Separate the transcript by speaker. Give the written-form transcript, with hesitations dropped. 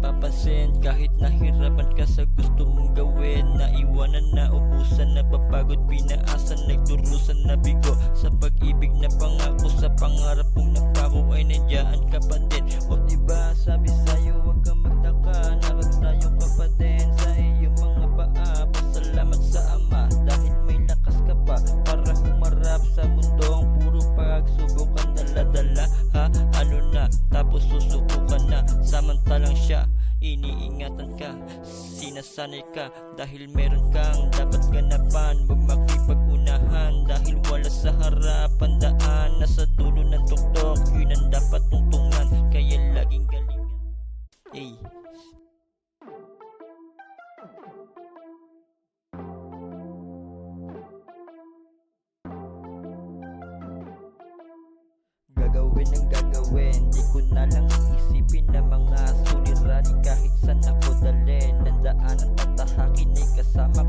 Speaker 1: napapansin. Kahit nahirapan ka sa gusto mong gawin, naiwanan na, ubusan na, papagod, pinaasan, nagdurusan na bigo sa pag-ibig na pangako. Sa pangarap mong napako ay nandiyan ka pa din. O diba sabi sa'yo huwag kang magtaka, nakatayo ka pa din sa iyong mga paa. Pasalamat sa Ama dahil may lakas ka pa para humarap sa mundong puro pagsubok ang dala-dala. Ha? Ano na? Tapos susuko ka na. Samantalang siya iniingatan ka, sinasanay ka dahil meron kang dapat ganapan. Huwag makipag-unahan dahil wala sa harapan daan. Nasa dulo ng tuktok, yun ang dapat tungtungan, kaya laging galingan. Hey. Gagawin ang gagawin, di ko na lang iisipin na mga suliranin kahit saan ako dalhin. Nandaan ang tatahakin ay kasama